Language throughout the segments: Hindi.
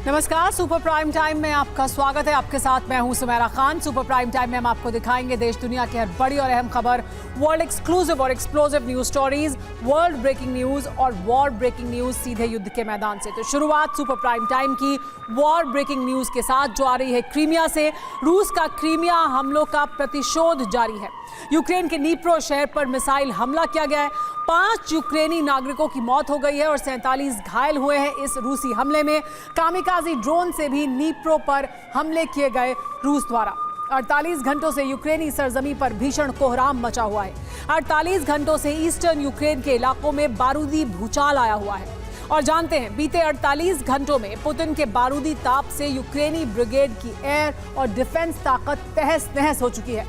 नमस्कार, सुपर प्राइम टाइम में आपका स्वागत है। आपके साथ मैं हूं Sumera Khan. Super prime time में हम आपको दिखाएंगे देश दुनिया की हर बड़ी और अहम खबर, वर्ल्ड एक्सक्लूसिव और explosive news stories, world breaking news और वॉर ब्रेकिंग न्यूज सीधे युद्ध के मैदान से। तो शुरुआत सुपर प्राइम टाइम की वॉर ब्रेकिंग न्यूज के साथ जो आ रही है क्रीमिया से। रूस का क्रीमिया हमलों का प्रतिशोध जारी है। यूक्रेन के नीप्रो शहर पर मिसाइल हमला किया गया है। 5 यूक्रेनी नागरिकों की मौत हो गई है और 47 घायल हुए हैं इस रूसी हमले में। कामिकाजी ड्रोन से भी नीप्रो पर हमले किए गए रूस द्वारा। 48 घंटों से यूक्रेनी सरजमी पर भीषण कोहराम मचा हुआ है। 48 घंटों से ईस्टर्न यूक्रेन के इलाकों में बारूदी भूचाल आया हुआ है। और जानते हैं, बीते 48 घंटों में पुतिन के बारूदी ताप से यूक्रेनी ब्रिगेड की एयर और डिफेंस ताकत तहस नहस हो चुकी है।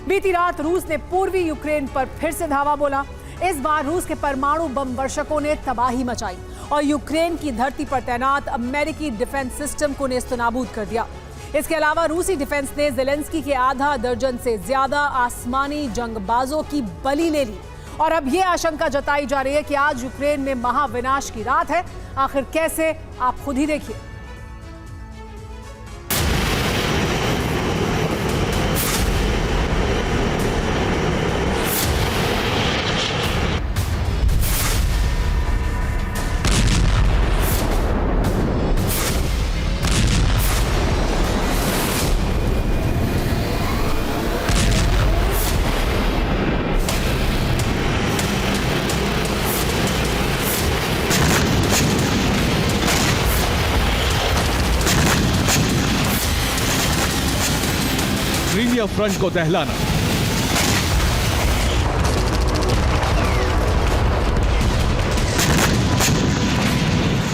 बीती रात रूस ने पूर्वी यूक्रेन पर फिर से धावा बोला। इस बार रूस के परमाणु बम वर्षकों ने तबाही मचाई और यूक्रेन की धरती पर तैनात अमेरिकी डिफेंस सिस्टम को नेस्तनाबूद कर दिया। इसके अलावा रूसी डिफेंस ने ज़ेलेंस्की के आधा दर्जन से ज्यादा आसमानी जंगबाजों की बलि ले ली। और अब यह आशंका जताई जा रही है कि आज यूक्रेन में महाविनाश की रात है। आखिर कैसे, आप खुद ही देखिए। क्रीमिया फ्रंट को दहलाना।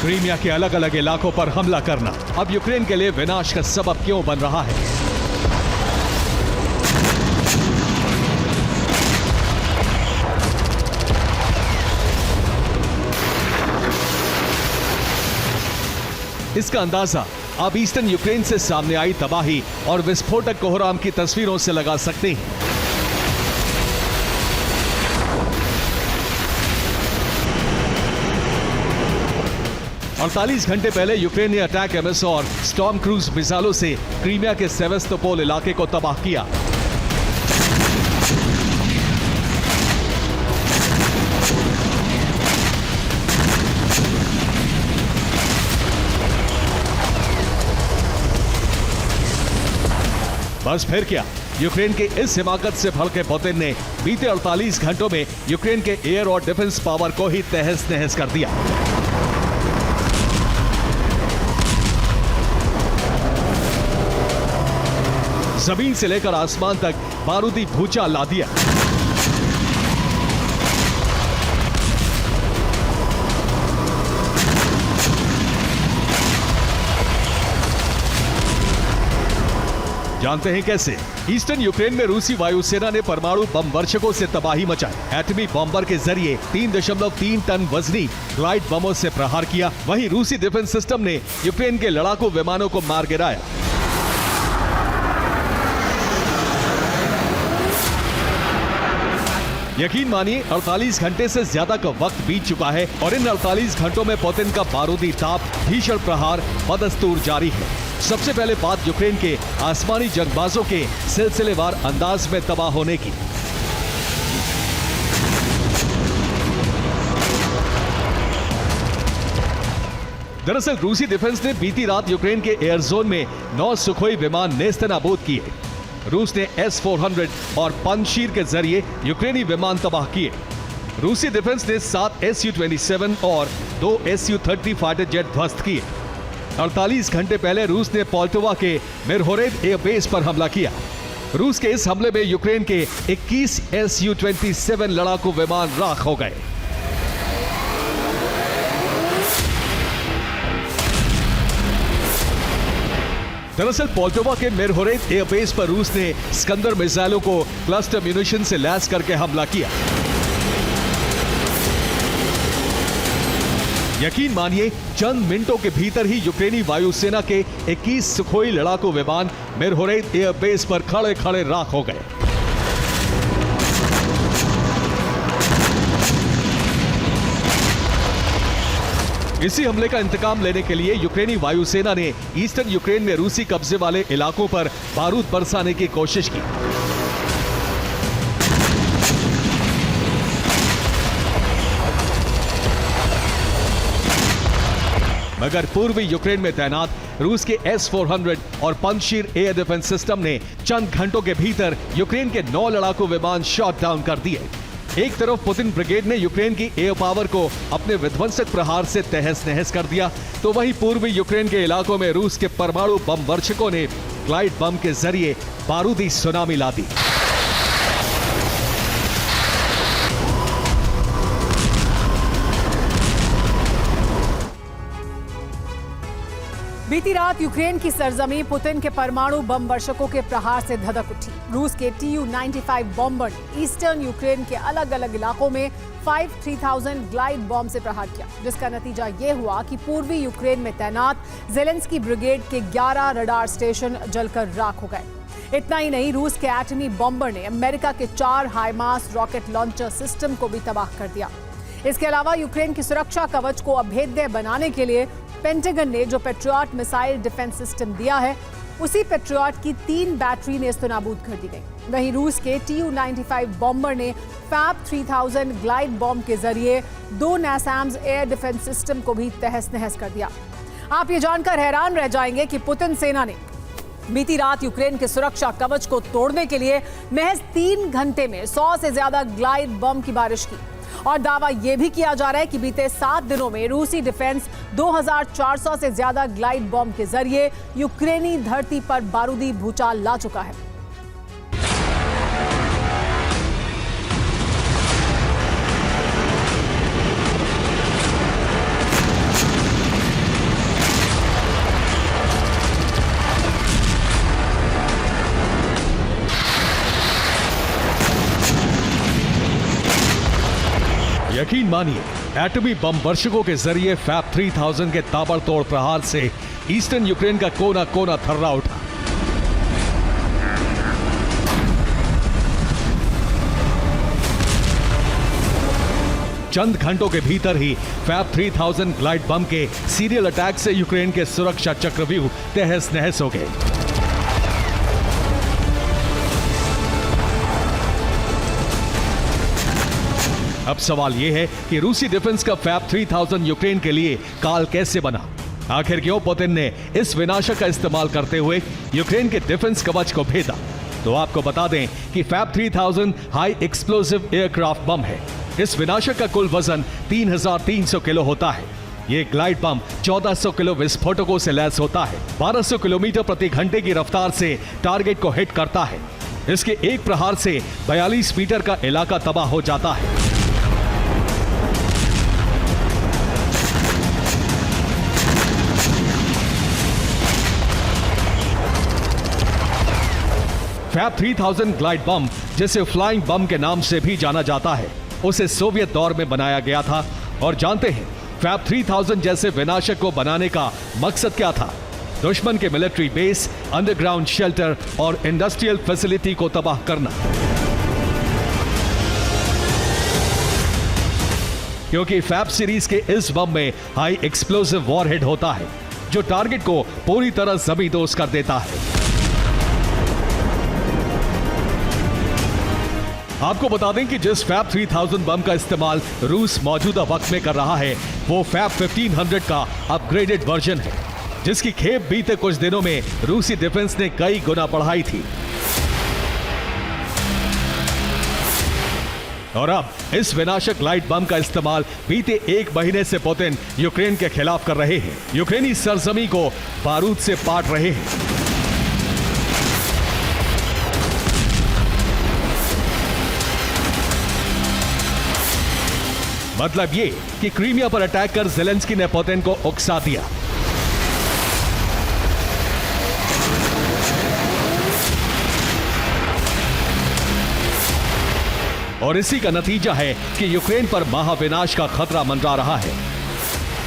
क्रीमिया के अलग अलग इलाकों पर हमला करना अब यूक्रेन के लिए विनाश का सबब क्यों बन रहा है? इसका अंदाजा आप ईस्टर्न यूक्रेन से सामने आई तबाही और विस्फोटक कोहराम की तस्वीरों से लगा सकते हैं। और 48 घंटे पहले यूक्रेन ने अटैक एमएस और स्टॉर्म क्रूज मिसाइलों से क्रीमिया के सेवेस्तोपोल इलाके को तबाह किया। बस फिर क्या, यूक्रेन के इस हिमाकत से भड़के पुतिन ने बीते 48 घंटों में यूक्रेन के एयर और डिफेंस पावर को ही तहस नहस कर दिया। जमीन से लेकर आसमान तक बारूदी भूचाल ला दिया। जानते हैं कैसे? ईस्टर्न यूक्रेन में रूसी वायुसेना ने परमाणु बम वर्षकों से तबाही मचाई। एटमी बॉम्बर के जरिए 3.3 टन वजनी ग्लाइड बमों से प्रहार किया। वहीं रूसी डिफेंस सिस्टम ने यूक्रेन के लड़ाकू विमानों को मार गिराया। यकीन मानिए, 48 घंटे से ज्यादा का वक्त बीत चुका है और इन 48 घंटों में पुतिन का बारूदी ताप, भीषण प्रहार बदस्तूर जारी है। सबसे पहले बात यूक्रेन के आसमानी जंगबाजों के सिलसिलेवार अंदाज में तबाह होने की। दरअसल रूसी डिफेंस ने बीती रात यूक्रेन के एयर जोन में 9 सुखोई विमान नेस्तनाबूद किए। रूस ने S-400 और पंजशीर के जरिए यूक्रेनी विमान तबाह किए। रूसी डिफेंस ने 7 Su-27 और 2 Su-30 फाइटर जेट ध्वस्त किए। 48 घंटे पहले रूस ने पोल्टोवा के मिरहोरेद एयरबेस पर हमला किया। रूस के इस हमले में यूक्रेन के 21 Su-27 लड़ाकू विमान राख हो गए। दरअसल पोल्टोवा के मिरहोरेद एयरबेस पर रूस ने स्कंदर मिसाइलों को क्लस्टर म्यूनिशन से लैस करके हमला किया। यकीन मानिए, चंद मिनटों के भीतर ही यूक्रेनी वायुसेना के 21 सुखोई लड़ाकू विमान मिरहोरेद एयरबेस पर खड़े खड़े राख हो गए। इसी हमले का इंतकाम लेने के लिए यूक्रेनी वायुसेना ने ईस्टर्न यूक्रेन में रूसी कब्जे वाले इलाकों पर बारूद बरसाने की कोशिश की। मगर पूर्वी यूक्रेन में तैनात रूस के S-400 और पंजशीर एयर डिफेंस सिस्टम ने चंद घंटों के भीतर यूक्रेन के 9 लड़ाकू विमान शॉट डाउन कर दिए। एक तरफ पुतिन ब्रिगेड ने यूक्रेन की एयर पावर को अपने विध्वंसक प्रहार से तहस नहस कर दिया, तो वहीं पूर्वी यूक्रेन के इलाकों में रूस के परमाणु बम वर्षकों ने ग्लाइड बम के जरिए बारूदी सुनामी ला दी। बीती रात यूक्रेन की सरजमी पुतिन के परमाणु बम वर्षकों के प्रहार से धधक उठी। रूस के Tu-95 बॉम्बर ने ईस्टर्न यूक्रेन के अलग अलग इलाकों में 3000 ग्लाइड बॉम्ब से प्रहार किया, जिसका नतीजा ये हुआ कि पूर्वी यूक्रेन में तैनात जेलेंस्की ब्रिगेड के 11 रडार स्टेशन जलकर राख हो गए। इतना ही नहीं, रूस के एटमी बॉम्बर ने अमेरिका के 4 हाइमार्स रॉकेट लॉन्चर सिस्टम को भी तबाह कर दिया। इसके अलावा यूक्रेन की सुरक्षा कवच को अभेद्य बनाने के लिए पेंटागन ने जो पेट्रियट मिसाइल डिफेंस सिस्टम दिया है, उसी पेट्रियट की 3 बैटरी नेस्तनाबूद कर दी गई। वहीं रूस के Tu-95 बॉम्बर ने फैब 3000 ग्लाइड बॉम्ब के जरिए 2 NASAMS एयर डिफेंस सिस्टम को भी तहस नहस कर दिया। आप ये जानकर हैरान रह जाएंगे कि पुतिन सेना ने बीती रात यूक्रेन के सुरक्षा कवच को तोड़ने के लिए महज 3 घंटे में 100 से ज्यादा ग्लाइड बम की बारिश की। और दावा यह भी किया जा रहा है कि बीते 7 दिनों में रूसी डिफेंस 2400 से ज्यादा ग्लाइड बॉम्ब के जरिए यूक्रेनी धरती पर बारूदी भूचाल ला चुका है। यकीन मानिए, एटमी बम वर्षकों के जरिए फैब 3000 के ताबड़तोड़ प्रहार से ईस्टर्न यूक्रेन का कोना कोना थर्रा उठा। चंद घंटों के भीतर ही फैब 3000 ग्लाइड बम के सीरियल अटैक से यूक्रेन के सुरक्षा चक्रव्यूह तहस नहस हो गए। अब सवाल यह है कि रूसी डिफेंस का फैब 3000 यूक्रेन के लिए काल कैसे बना? आखिर क्यों पुतिन ने इस विनाशक का इस्तेमाल करते हुए यूक्रेन के डिफेंस कवच को भेदा? तो आपको बता दें कि फैब 3000 हाई एक्सप्लोसिव एयरक्राफ्ट बम है। इस विनाशक का कुल वजन 3300 किलो होता है। ये ग्लाइड बम 1400 किलो विस्फोटकों से लैस होता है। 1200 किलोमीटर प्रति घंटे की रफ्तार से टारगेट को हिट करता है। इसके एक प्रहार से 42 मीटर का इलाका तबाह हो जाता है। फैब 3000 ग्लाइड बम, जिसे फ्लाइंग बम के नाम से भी जाना जाता है, उसे सोवियत दौर में बनाया गया था। और जानते हैं फैब 3000 जैसे विनाशक को बनाने का मकसद क्या था? दुश्मन के मिलिट्री बेस, अंडरग्राउंड शेल्टर और इंडस्ट्रियल फैसिलिटी को तबाह करना। क्योंकि फैब सीरीज के इस बम में हाई एक्सप्लोसिव वॉरहेड होता है, जो टारगेट को पूरी तरह जमींदोज कर देता है। आपको बता दें कि जिस फैब 3000 बम का इस्तेमाल रूस मौजूदा वक्त में कर रहा है, वो फैब 1500 का अपग्रेडेड वर्जन है, जिसकी खेप बीते कुछ दिनों में रूसी डिफेंस ने कई गुना बढ़ाई थी। और अब इस विनाशक ग्लाइड बम का इस्तेमाल बीते 1 महीने से पुतिन यूक्रेन के खिलाफ कर रहे हैं। यूक्रेनी सरजमी को बारूद से पाट रहे हैं। मतलब ये कि क्रीमिया पर अटैक कर ज़ेलेंस्की ने पुतिन को उकसा दिया। और इसी का नतीजा है कि यूक्रेन पर महाविनाश का खतरा मंडरा रहा है।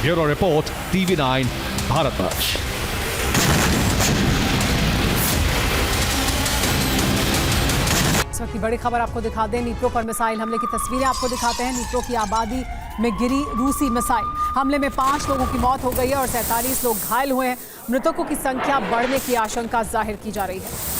Bureau report, TV9 Bharatvarsh. इस वक्त की बड़ी खबर आपको दिखा दें, नीप्रो पर मिसाइल हमले की तस्वीरें आपको दिखाते हैं। नीप्रो की आबादी में गिरी रूसी मिसाइल। हमले में 5 लोगों की मौत हो गई है और 47 लोग घायल हुए हैं। मृतकों की संख्या बढ़ने की आशंका जाहिर की जा रही है।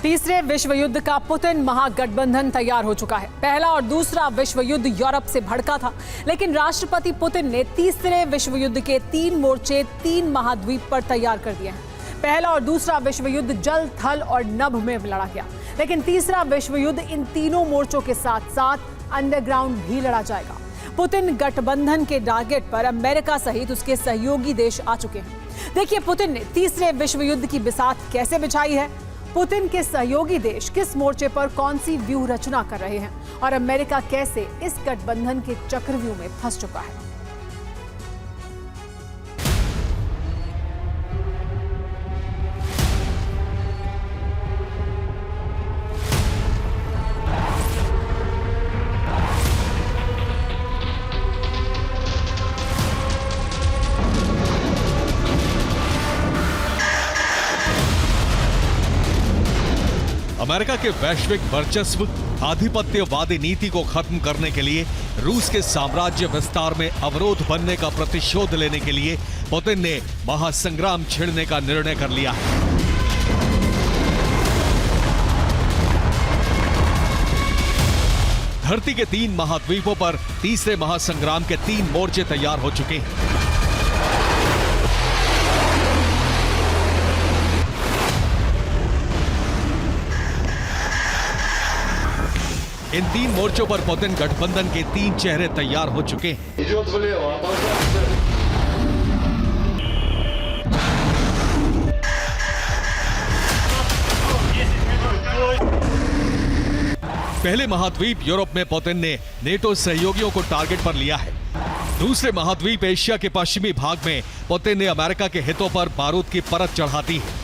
तीसरे विश्व युद्ध का पुतिन महागठबंधन तैयार हो चुका है। पहला और दूसरा विश्व युद्ध यूरोप से भड़का था, लेकिन राष्ट्रपति पुतिन ने तीसरे विश्व युद्ध के 3 मोर्चे 3 महाद्वीप पर तैयार कर दिए हैं। पहला और दूसरा विश्व युद्ध जल, थल और नभ में लड़ा गया, लेकिन तीसरा विश्व युद्ध इन तीनों मोर्चों के साथ साथ अंडरग्राउंड भी लड़ा जाएगा। पुतिन गठबंधन के टारगेट पर अमेरिका सहित उसके सहयोगी देश आ चुके हैं। देखिए पुतिन ने तीसरे विश्व युद्ध की बिसात कैसे बिछाई है, पुतिन के सहयोगी देश किस मोर्चे पर कौन सी व्यूह रचना कर रहे हैं और अमेरिका कैसे इस गठबंधन के चक्रव्यूह में फंस चुका है। अमेरिका के वैश्विक वर्चस्व, आधिपत्यवादी नीति को खत्म करने के लिए रूस के साम्राज्य विस्तार में अवरोध बनने का प्रतिशोध लेने के लिए पुतिन ने महासंग्राम छेड़ने का निर्णय कर लिया है। धरती के 3 महाद्वीपों पर तीसरे महासंग्राम के 3 मोर्चे तैयार हो चुके हैं। इन 3 मोर्चों पर पुतिन गठबंधन के 3 चेहरे तैयार हो चुके हैं। पहले महाद्वीप यूरोप में पुतिन ने नेटो सहयोगियों को टारगेट पर लिया है। दूसरे महाद्वीप एशिया के पश्चिमी भाग में पुतिन ने अमेरिका के हितों पर बारूद की परत चढ़ा दी है।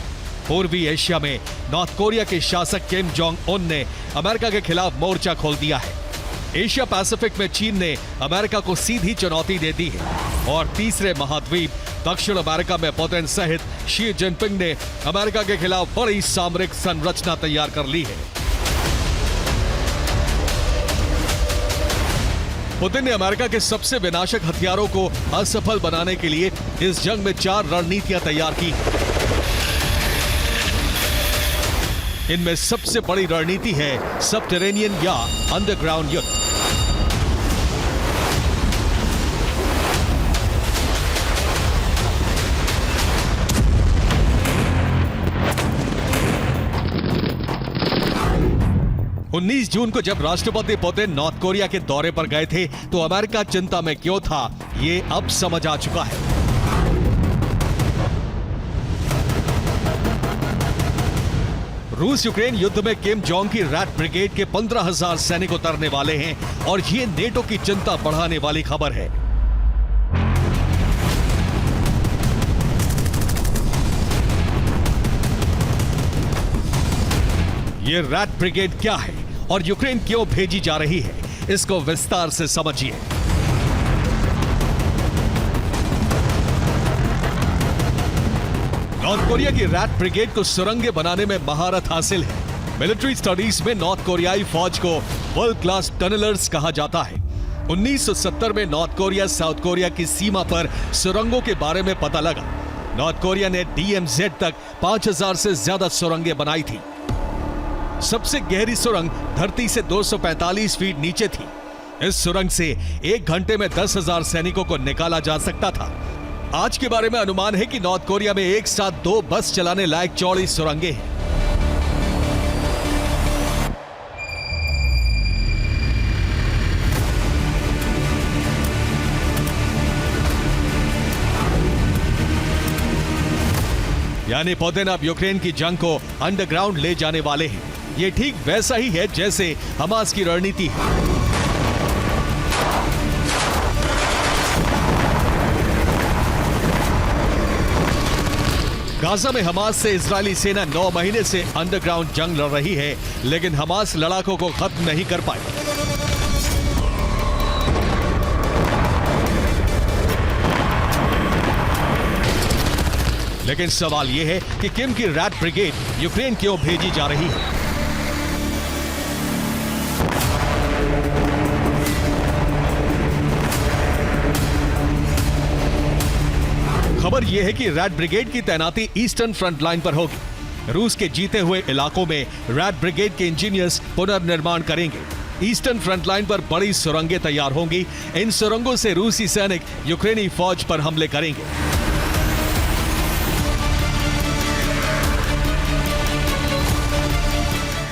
पूर्वी एशिया में नॉर्थ कोरिया के शासक किम जोंग उन ने अमेरिका के खिलाफ मोर्चा खोल दिया है। एशिया पैसिफिक में चीन ने अमेरिका को सीधी चुनौती दे दी है। और तीसरे महाद्वीप दक्षिण अमेरिका में पुतिन सहित शी जिनपिंग ने अमेरिका के खिलाफ बड़ी सामरिक संरचना तैयार कर ली है। पुतिन ने अमेरिका के सबसे विनाशक हथियारों को असफल बनाने के लिए इस जंग में 4 रणनीतियां तैयार की। इनमें सबसे बड़ी रणनीति है सबटेरेनियन या अंडरग्राउंड युद्ध। उन्नीस जून को जब राष्ट्रपति पुतिन नॉर्थ कोरिया के दौरे पर गए थे तो अमेरिका चिंता में क्यों था, ये अब समझ आ चुका है। रूस यूक्रेन युद्ध में किम जोंग की रैट ब्रिगेड के 15,000 सैनिक उतरने वाले हैं और ये नेटो की चिंता बढ़ाने वाली खबर है। ये रैट ब्रिगेड क्या है और यूक्रेन क्यों भेजी जा रही है, इसको विस्तार से समझिए। नॉर्थ कोरिया की रैट ब्रिगेड को सुरंगें बनाने में महारत हासिल है। मिलिट्री स्टडीज में नॉर्थ कोरियाई फौज को वर्ल्ड क्लास टनलर्स कहा जाता है। 1970 में नॉर्थ कोरिया साउथ कोरिया की सीमा पर सुरंगों के बारे में पता लगा। नॉर्थ कोरिया ने DMZ तक 5000 से ज्यादा सुरंगें बनाई थी। सबसे गहरी सुरंग धरती से 245 फीट नीचे थी। इस सुरंग से 1 घंटे में 10,000 सैनिकों को निकाला जा सकता था। आज के बारे में अनुमान है कि नॉर्थ कोरिया में एक साथ 2 बस चलाने लायक चौड़ी सुरंगें हैं। यानी पुतिन अब यूक्रेन की जंग को अंडरग्राउंड ले जाने वाले हैं। ये ठीक वैसा ही है जैसे हमास की रणनीति है। गाजा में हमास से इजरायली सेना 9 महीने से अंडरग्राउंड जंग लड़ रही है, लेकिन हमास लड़ाकों को खत्म नहीं कर पाई। लेकिन सवाल यह है कि किम की रैट ब्रिगेड यूक्रेन क्यों भेजी जा रही है? खबर यह है कि रैट ब्रिगेड की तैनाती ईस्टर्न फ्रंट लाइन पर होगी। रूस के जीते हुए इलाकों में रैट ब्रिगेड के इंजीनियर्स पुनर्निर्माण करेंगे। ईस्टर्न फ्रंट लाइन पर बड़ी सुरंगें तैयार होंगी। इन सुरंगों से रूसी सैनिक यूक्रेनी फौज पर हमले करेंगे।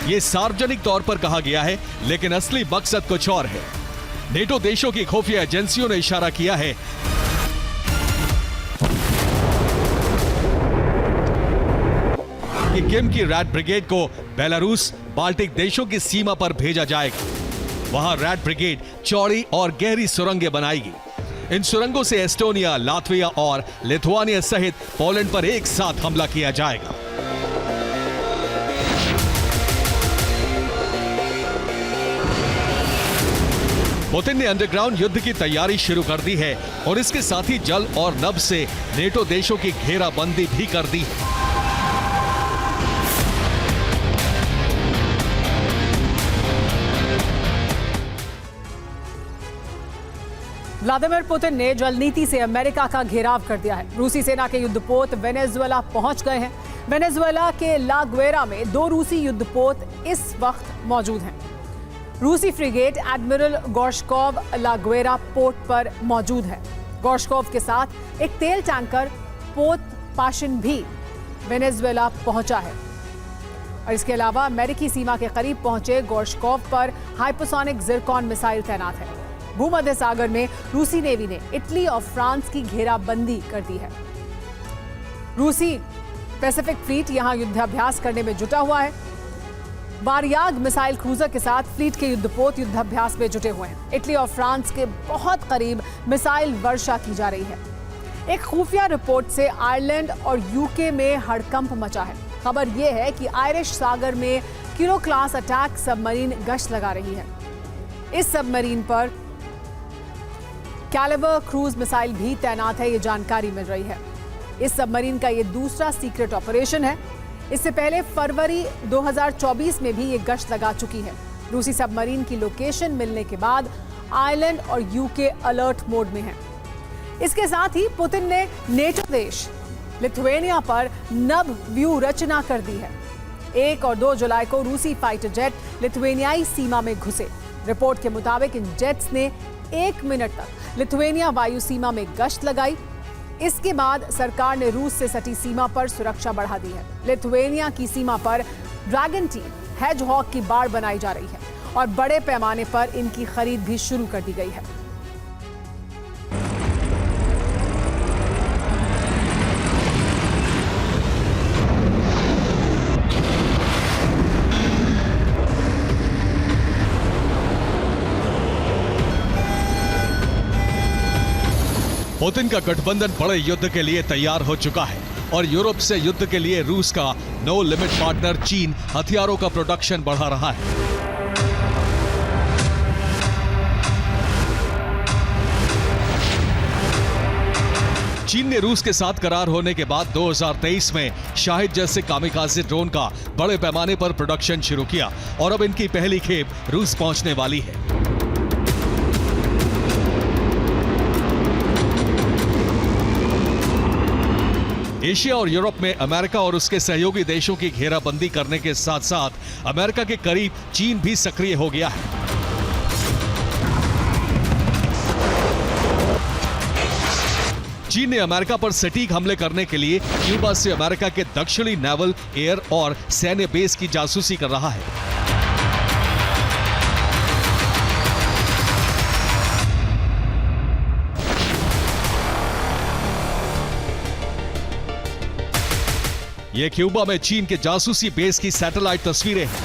ये सार्वजनिक तौर पर कहा गया है, लेकिन असली मकसद कुछ और है। नेटो देशों की खुफिया एजेंसियों ने इशारा किया है कि किम की रैट ब्रिगेड को बेलारूस, बाल्टिक देशों की सीमा पर भेजा जाएगा। वहां रैट ब्रिगेड चौड़ी और गहरी सुरंगें बनाएगी। इन सुरंगों से एस्टोनिया, लातविया और लिथुआनिया सहित पोलैंड पर एक साथ हमला किया जाएगा। पुतिन ने अंडरग्राउंड युद्ध की तैयारी शुरू कर दी है और इसके साथ ही जल और नभ से नेटो देशों की घेराबंदी भी कर दी है। व्लादिमीर पुतिन ने जल नीति से अमेरिका का घेराव कर दिया है। रूसी सेना के युद्धपोत वेनेजुएला पहुंच गए हैं। वेनेजुएला के ला ग्वेरा में 2 रूसी युद्धपोत इस वक्त मौजूद हैं। रूसी फ्रिगेट एडमिरल गोर्शकोव ला ग्वेरा पोर्ट पर मौजूद है। गोर्शकोव के साथ एक तेल टैंकर पोत पाशिन भी वेनेजुएला पहुंचा है। और इसके अलावा अमेरिकी सीमा के करीब पहुंचे गोर्शकोव पर हाइपरसोनिक जिरकॉन मिसाइल तैनात है। भूमध्य सागर में रूसी नेवी ने इटली और फ्रांस की घेराबंदी कर दी है। रूसी पैसिफिक फ्लीट यहां युद्धाभ्यास करने में जुटा हुआ है। बारयाग मिसाइल क्रूजर के साथ फ्लीट के युद्धपोत युद्धाभ्यास में जुटे हुए हैं। इटली और फ्रांस के बहुत करीब मिसाइल वर्षा की जा रही है। एक खुफिया रिपोर्ट से आयरलैंड और यूके में हड़कंप मचा है। खबर यह है कि आयरिश सागर में किलो क्लास अटैक सबमरीन गश्त लगा रही है। इस सबमरीन पर कैलिबर क्रूज मिसाइल भी तैनात है, ये जानकारी मिल रही है। इस सबमरीन का ये दूसरा सीक्रेट ऑपरेशन है। इससे पहले फरवरी 2024 में भी ये गश्त लगा चुकी है। रूसी सबमरीन की लोकेशन मिलने के बाद आयरलैंड और यूके अलर्ट मोड में है। इसके साथ ही पुतिन ने नेटो देश लिथुआनिया पर नभ व्यू रचना कर दी है। 1 और 2 जुलाई को रूसी फाइटर जेट लिथुआनियाई सीमा में घुसे। रिपोर्ट के मुताबिक इन जेट्स ने 1 मिनट तक लिथुआनिया वायु सीमा में गश्त लगाई। इसके बाद सरकार ने रूस से सटी सीमा पर सुरक्षा बढ़ा दी है। लिथुआनिया की सीमा पर ड्रैगन टीम, हेजहॉग की बाड़ बनाई जा रही है और बड़े पैमाने पर इनकी खरीद भी शुरू कर दी गई है। पुतिन का गठबंधन बड़े युद्ध के लिए तैयार हो चुका है और यूरोप से युद्ध के लिए रूस का नो लिमिट पार्टनर चीन हथियारों का प्रोडक्शन बढ़ा रहा है। चीन ने रूस के साथ करार होने के बाद 2023 में शाहिद जैसे कामिकाज़े ड्रोन का बड़े पैमाने पर प्रोडक्शन शुरू किया और अब इनकी पहली खेप रूस पहुंचने वाली है। एशिया और यूरोप में अमेरिका और उसके सहयोगी देशों की घेराबंदी करने के साथ साथ अमेरिका के करीब चीन भी सक्रिय हो गया है। चीन ने अमेरिका पर सटीक हमले करने के लिए क्यूबा से अमेरिका के दक्षिणी नेवल, एयर और सैन्य बेस की जासूसी कर रहा है। ये क्यूबा में चीन के जासूसी बेस की सैटेलाइट तस्वीरें हैं।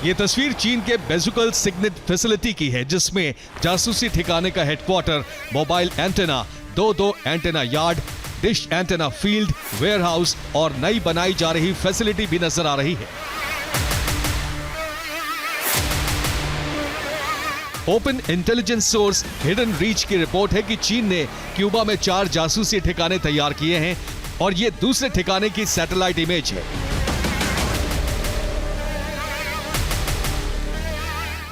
ये तस्वीर चीन के बेजुकल सिग्नेट फैसिलिटी की है, जिसमें जासूसी ठिकाने का हेडक्वार्टर, मोबाइल एंटेना, दो antenna yard, dish antenna field, warehouse और नई बनाई जा रही फैसिलिटी भी नजर आ रही है। Open intelligence source hidden reach की रिपोर्ट है कि चीन ने क्यूबा में 4 जासूसी ठिकाने तैयार किए हैं और ये दूसरे ठिकाने की सैटेलाइट इमेज है।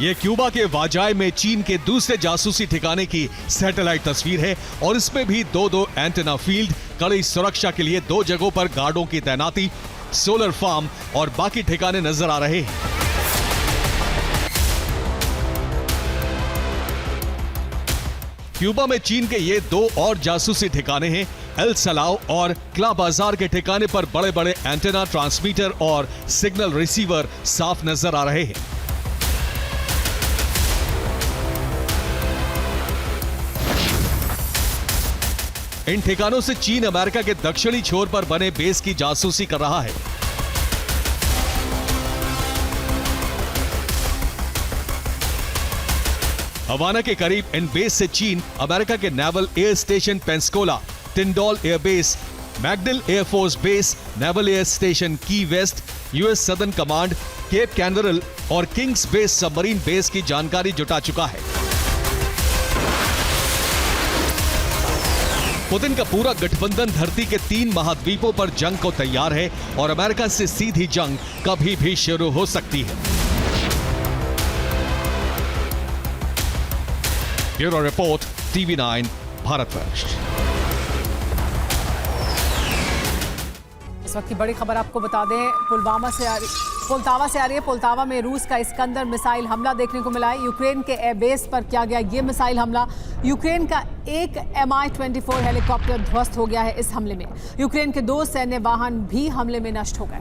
ये क्यूबा के वाजाय में चीन के दूसरे जासूसी ठिकाने की सैटेलाइट तस्वीर है और इसमें भी दो एंटेना फील्ड, कड़ी सुरक्षा के लिए 2 जगहों पर गार्डों की तैनाती, सोलर फार्म और बाकी ठिकाने नजर आ रहे हैं। क्यूबा में चीन के ये 2 और जासूसी ठिकाने हैं। एल सलाव और क्ला बाजार के ठिकाने पर बड़े बड़े एंटेना, ट्रांसमीटर और सिग्नल रिसीवर साफ नजर आ रहे हैं। इन ठिकानों से चीन अमेरिका के दक्षिणी छोर पर बने बेस की जासूसी कर रहा है। हवाना के करीब इन बेस से चीन अमेरिका के naval air station Pensacola, Tyndall airbase, MacDill air force base, naval air station Key West, US Southern Command, Cape Canaveral और किंग्स बेस सबमरीन बेस की जानकारी जुटा चुका है। पुतिन का पूरा गठबंधन धरती के 3 महाद्वीपों पर जंग को तैयार है और अमेरिका से सीधी जंग कभी भी शुरू हो सकती है। Bureau report, TV9 Bharatvarsh. इस वक्त की बड़ी खबर आपको बता दें, पुलवामा से आ रही है। पुलतावा में रूस का इस्कंदर मिसाइल हमला देखने को मिला है। यूक्रेन के एयरबेस पर किया गया ये मिसाइल हमला। यूक्रेन का एक Mi-24 हेलीकॉप्टर ध्वस्त हो गया है इस हमले में। यूक्रेन के 2 सैन्य वाहन भी हमले में नष्ट हो गए।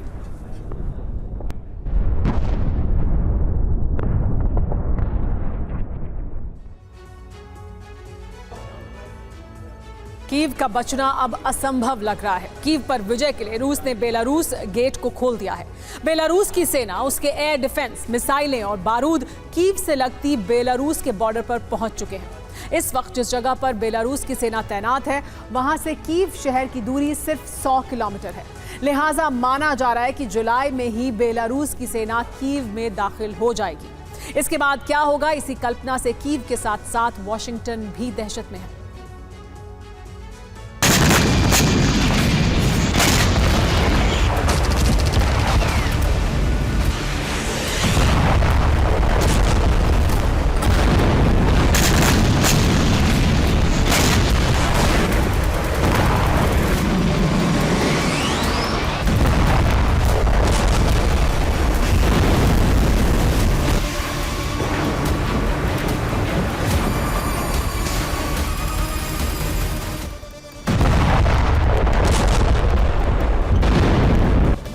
कीव का बचना अब असंभव लग रहा है। कीव पर विजय के लिए रूस ने बेलारूस गेट को खोल दिया है। बेलारूस की सेना, उसके एयर डिफेंस, मिसाइलें और बारूद कीव से लगती बेलारूस के बॉर्डर पर पहुंच चुके हैं। इस वक्त जिस जगह पर बेलारूस की सेना तैनात है, वहां से कीव शहर की दूरी सिर्फ 100 किलोमीटर है। लिहाजा माना जा रहा है कि जुलाई में ही बेलारूस की सेना कीव में दाखिल हो जाएगी। इसके बाद क्या होगा, इसी कल्पना से कीव के साथ साथ वॉशिंगटन भी दहशत में है।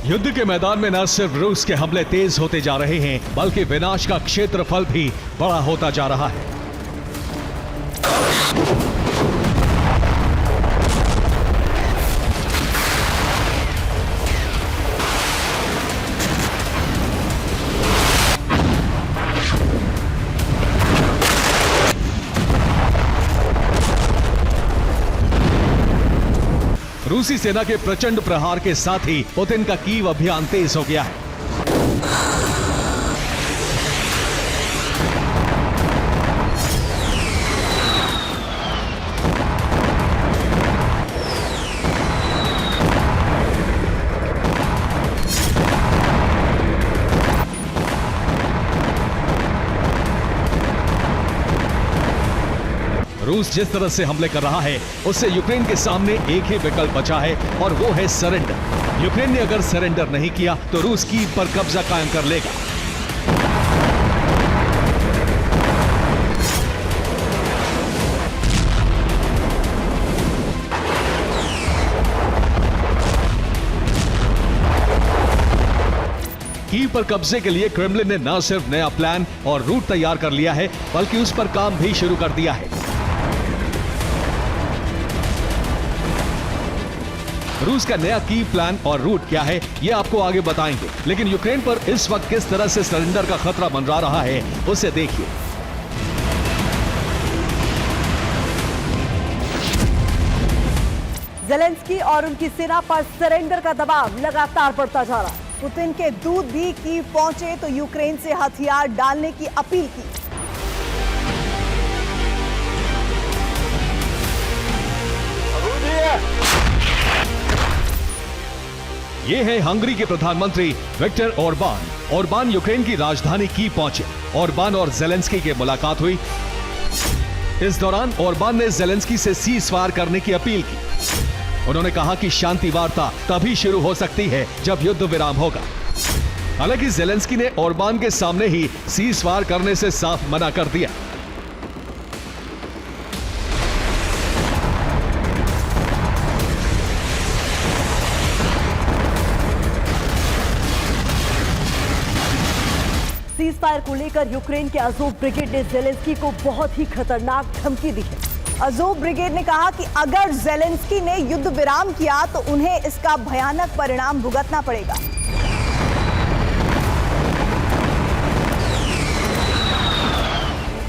युद्ध के मैदान में न सिर्फ रूस के हमले तेज होते जा रहे हैं, बल्कि विनाश का क्षेत्रफल भी बड़ा होता जा रहा है। रूसी सेना के प्रचंड प्रहार के साथ ही पुतिन का कीव अभियान तेज हो गया है। रूस जिस तरह से हमले कर रहा है, उससे यूक्रेन के सामने एक ही विकल्प बचा है और वो है सरेंडर। यूक्रेन ने अगर सरेंडर नहीं किया तो रूस कीव पर कब्जा कायम कर लेगा। कीव पर कब्जे के लिए क्रेमलिन ने न सिर्फ नया प्लान और रूट तैयार कर लिया है, बल्कि उस पर काम भी शुरू कर दिया है। रूस का नया की प्लान और रूट क्या है ये आपको आगे बताएंगे, लेकिन यूक्रेन पर इस वक्त किस तरह से सरेंडर का खतरा मंडरा रहा है उसे देखिए। ज़ेलेंस्की और उनकी सेना पर सरेंडर का दबाव लगातार बढ़ता जा रहा है। पुतिन के दूत भी कीव पहुंचे तो यूक्रेन से हथियार डालने की अपील की। ये है हंगरी के प्रधानमंत्री विक्टर ओरबान। ओरबान यूक्रेन की राजधानी कीव पहुंचे। ओरबान और ज़ेलेंस्की की मुलाकात हुई। इस दौरान ओरबान ने ज़ेलेंस्की से सीज फायर करने की अपील की। उन्होंने कहा कि शांति वार्ता तभी शुरू हो सकती है जब युद्ध विराम होगा। हालांकि ज़ेलेंस्की ने ओरबान के सामने ही सीज फायर करने से साफ मना कर दिया। सीज फायर को लेकर यूक्रेन के अज़ोव ब्रिगेड ने ज़ेलेंस्की को बहुत ही खतरनाक धमकी दी है। अज़ोव ब्रिगेड ने कहा कि अगर ज़ेलेंस्की ने युद्ध विराम किया तो उन्हें इसका भयानक परिणाम भुगतना पड़ेगा।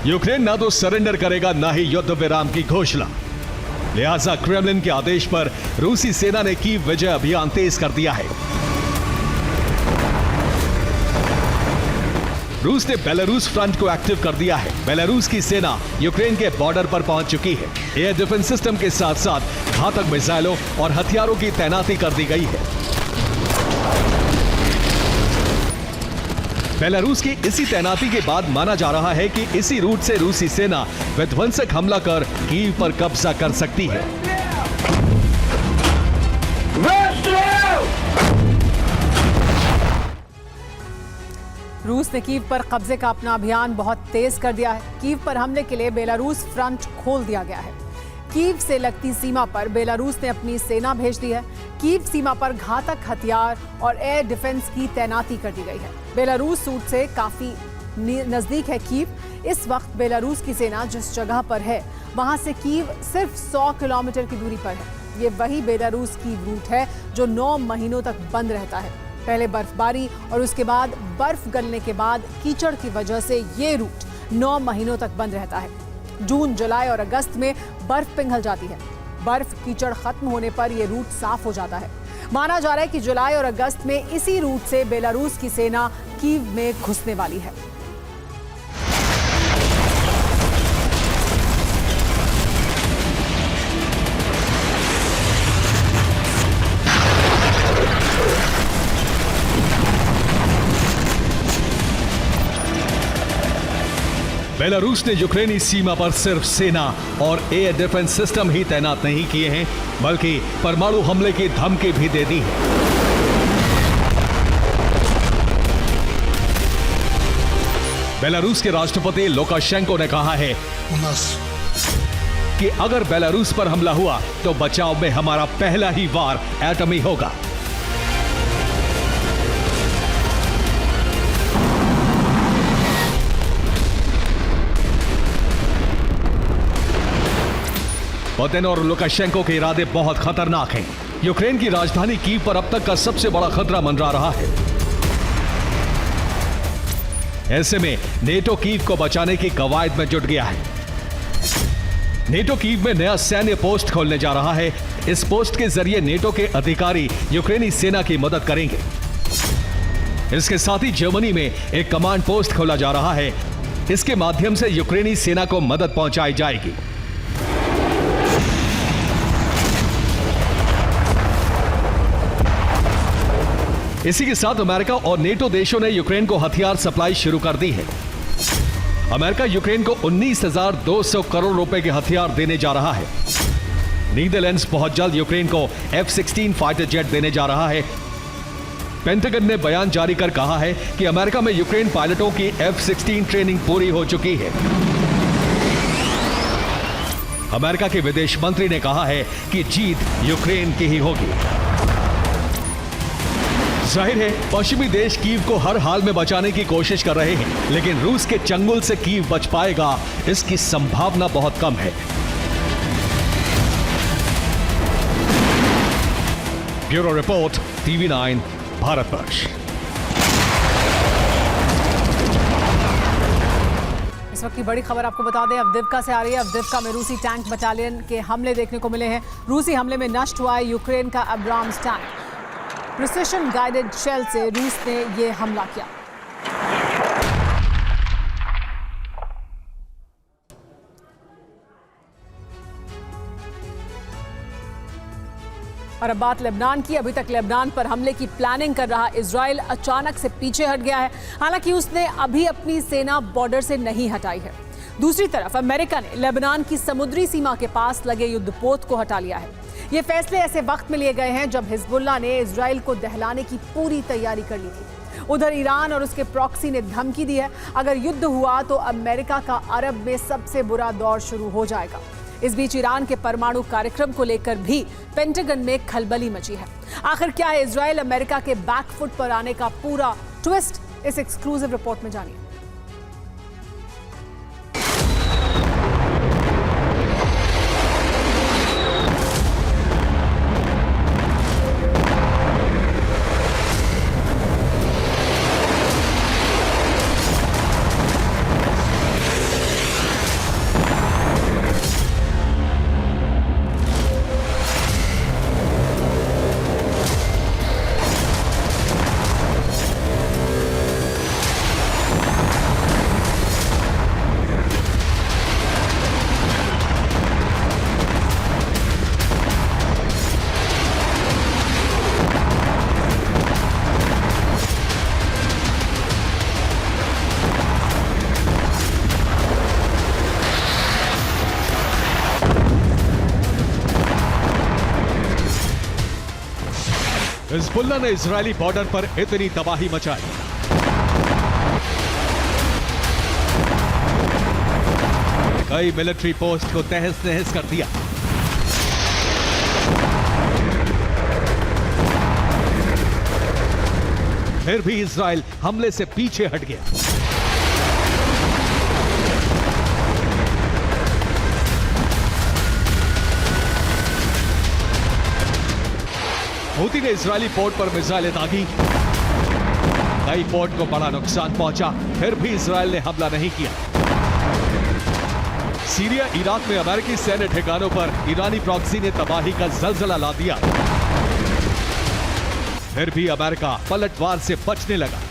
यूक्रेन ना तो सरेंडर करेगा ना ही युद्ध विराम की घोषणा। लिहाजा क्रेमलिन के आदेश पर रूसी सेना ने कीव विजय अभियान तेज कर दिया है। रूस ने बेलारूस फ्रंट को एक्टिव कर दिया है। बेलारूस की सेना यूक्रेन के बॉर्डर पर पहुंच चुकी है। एयर डिफेंस सिस्टम के साथ साथ घातक मिसाइलों और हथियारों की तैनाती कर दी गई है। बेलारूस की इसी तैनाती के बाद माना जा रहा है कि इसी रूट से रूसी सेना विध्वंसक हमला कर कीव पर कब्जा कर सकती है। रूस ने कीव पर कब्जे का अपना अभियान बहुत तेज कर दिया है। कीव पर हमले के लिए बेलारूस फ्रंट खोल दिया गया है। कीव से लगती सीमा पर बेलारूस ने अपनी सेना भेज दी है। कीव सीमा पर घातक हथियार और एयर डिफेंस की तैनाती कर दी गई है। बेलारूस रूट से काफी नजदीक है कीव। इस वक्त बेलारूस की सेना जिस जगह पर है वहां से कीव सिर्फ 100 किलोमीटर की दूरी पर है। ये वही बेलारूस कीव रूट है जो 9 महीनों तक बंद रहता है। पहले बर्फबारी और उसके बाद बर्फ गलने के बाद कीचड़ की वजह से ये रूट 9 महीनों तक बंद रहता है। जून, जुलाई और अगस्त में बर्फ पिघल जाती है। बर्फ कीचड़ खत्म होने पर यह रूट साफ हो जाता है। माना जा रहा है कि जुलाई और अगस्त में इसी रूट से बेलारूस की सेना कीव में घुसने वाली है। बेलारूस ने यूक्रेनी सीमा पर सिर्फ सेना और एयर डिफेंस सिस्टम ही तैनात नहीं किए हैं, बल्कि परमाणु हमले की धमकी भी दे दी है। बेलारूस के राष्ट्रपति लुकाशेंको ने कहा है कि अगर बेलारूस पर हमला हुआ तो बचाव में हमारा पहला ही वार एटमी होगा। पुतिन और लुकाशेंको के इरादे बहुत खतरनाक हैं। यूक्रेन की राजधानी कीव पर अब तक का सबसे बड़ा खतरा मंडरा रहा है। ऐसे में नेटो कीव को बचाने की कवायद में जुट गया है। नेटो कीव में नया सैन्य पोस्ट खोलने जा रहा है। इस पोस्ट के जरिए नेटो के अधिकारी यूक्रेनी सेना की मदद करेंगे। इसके साथ ही जर्मनी में एक कमांड पोस्ट खोला जा रहा है। इसके माध्यम से यूक्रेनी सेना को मदद पहुंचाई जाएगी। इसी के साथ अमेरिका और नेटो देशों ने यूक्रेन को हथियार सप्लाई शुरू कर दी है। अमेरिका यूक्रेन को 19,200 करोड़ रुपए के हथियार देने जा रहा है। नीदरलैंड्स बहुत जल्द यूक्रेन को F-16 फाइटर जेट देने जा रहा है। पेंटागन ने बयान जारी कर कहा है कि अमेरिका में यूक्रेन पायलटों की F-16 ट्रेनिंग पूरी हो चुकी है। अमेरिका के विदेश मंत्री ने कहा है कि जीत यूक्रेन की ही होगी। जाहिर है पश्चिमी देश कीव को हर हाल में बचाने की कोशिश कर रहे हैं, लेकिन रूस के चंगुल से कीव बच पाएगा इसकी संभावना बहुत कम है। Bureau report, TV9 Bharatvarsh. इस वक्त की बड़ी खबर आपको बता दें, अवदिव्का से आ रही है। अवदिव्का में रूसी टैंक बटालियन के हमले देखने को मिले हैं। रूसी हमले में नष्ट हुआ है यूक्रेन का Abrams tank. Precision guided shell से रूस ने ये हमला किया। और अब बात लेबनान की। अभी तक लेबनान पर हमले की प्लानिंग कर रहा इजराइल अचानक से पीछे हट गया है। हालांकि उसने अभी अपनी सेना बॉर्डर से नहीं हटाई है। दूसरी तरफ अमेरिका ने लेबनान की समुद्री सीमा के पास लगे युद्धपोत को हटा लिया है। ये फैसले ऐसे वक्त में लिए गए हैं जब हिजबुल्लाह ने इजराइल को दहलाने की पूरी तैयारी कर ली थी। उधर ईरान और उसके प्रॉक्सी ने धमकी दी है, अगर युद्ध हुआ तो अमेरिका का अरब में सबसे बुरा दौर शुरू हो जाएगा। इस बीच ईरान के परमाणु कार्यक्रम को लेकर भी पेंटागन में खलबली मची है। आखिर क्या है इजराइल अमेरिका के बैकफुट पर आने का पूरा ट्विस्ट, इस एक्सक्लूसिव रिपोर्ट में जानिए। हिजबुल्लाह ने इजरायली बॉर्डर पर इतनी तबाही मचाई। कई मिलिट्री पोस्ट को तहस नहस कर दिया। फिर भी इजराइल हमले से पीछे हट गया। हूती ने इजरायली पोर्ट पर मिसाइलें दागी। कई पोर्ट को बड़ा नुकसान पहुंचा, फिर भी इजराइल ने हमला नहीं किया। सीरिया इराक में अमेरिकी सैन्य ठिकानों पर ईरानी प्रॉक्सी ने तबाही का जलजला ला दिया। फिर भी अमेरिका पलटवार से बचने लगा।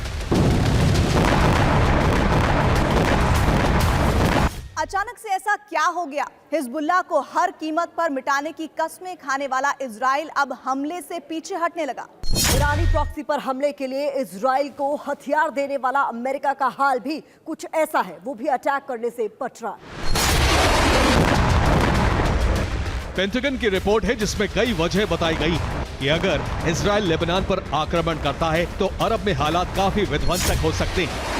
अचानक से ऐसा क्या हो गया? हिजबुल्लाह को हर कीमत पर मिटाने की कस्में खाने वाला इजराइल अब हमले से पीछे हटने लगा। ईरानी प्रॉक्सी पर हमले के लिए इजराइल को हथियार देने वाला अमेरिका का हाल भी कुछ ऐसा है, वो भी अटैक करने से बच रहा है। पेंटागन की रिपोर्ट है जिसमें कई वजह बताई गई कि अगर इजराइल लेबनान पर आक्रमण करता है तो अरब में हालात काफी विध्वंसक हो सकते हैं।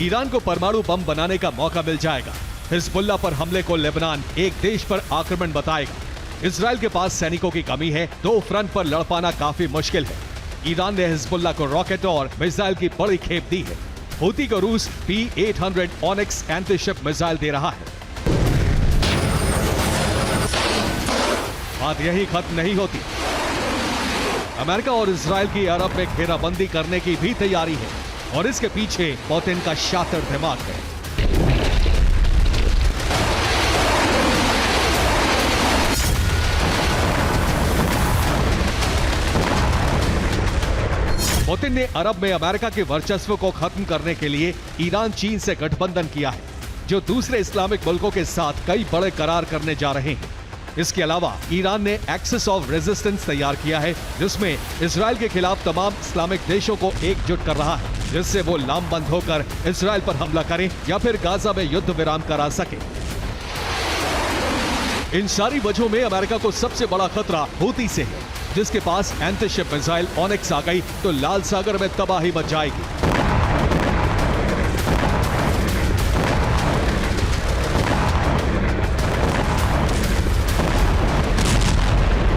ईरान को परमाणु बम बनाने का मौका मिल जाएगा। हिजबुल्लाह पर हमले को लेबनान एक देश पर आक्रमण बताएगा। इजराइल के पास सैनिकों की कमी है, दो फ्रंट पर लड़ पाना काफी मुश्किल है। ईरान ने हिजबुल्लाह को रॉकेट और मिसाइल की बड़ी खेप दी है। हूती को रूस P-800 ऑनिक्स एंटीशिप मिसाइल दे रहा है। बात यही खत्म नहीं होती। अमेरिका और इजराइल की अरब में घेराबंदी करने की भी तैयारी है और इसके पीछे पुतिन का शातिर दिमाग है। पुतिन ने अरब में अमेरिका के वर्चस्व को खत्म करने के लिए ईरान चीन से गठबंधन किया है, जो दूसरे इस्लामिक मुल्कों के साथ कई बड़े करार करने जा रहे हैं। इसके अलावा ईरान ने एक्सिस ऑफ रेजिस्टेंस तैयार किया है, जिसमें इजराइल के खिलाफ तमाम इस्लामिक देशों को एकजुट कर रहा है, जिससे वो लामबंद होकर इजराइल पर हमला करें या फिर गाजा में युद्ध विराम करा सके। इन सारी वजहों में अमेरिका को सबसे बड़ा खतरा हूती से है, जिसके पास एंटीशिप मिसाइल ऑनिक्स आ गई तो लाल सागर में तबाही मच जाएगी।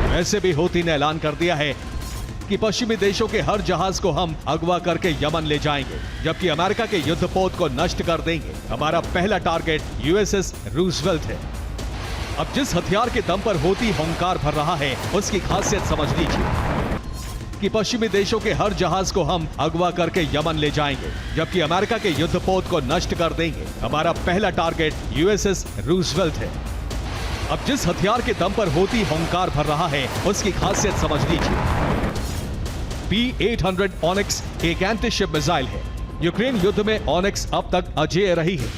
वैसे भी हूती ने ऐलान कर दिया है कि पश्चिमी देशों के हर जहाज को हम अगवा करके यमन ले जाएंगे, जबकि अमेरिका के युद्धपोत को नष्ट कर देंगे। हमारा पहला टारगेट USS रूजवेल्ट है। अब जिस हथियार के दम पर हूती हुंकार भर रहा है, उसकी खासियत समझ लीजिए कि पश्चिमी देशों के हर जहाज को हम अगवा करके यमन ले जाएंगे, जबकि अमेरिका के युद्धपोत को नष्ट कर देंगे। हमारा पहला टारगेट यूएसएस रूजवेल्ट है। अब जिस हथियार के दम पर हूती हुंकार भर रहा है, उसकी खासियत समझ लीजिए। P-800 ऑनिक्स एक एंटी-शिप मिसाइल है। यूक्रेन युद्ध में ऑनिक्स अब तक अजेय रही है।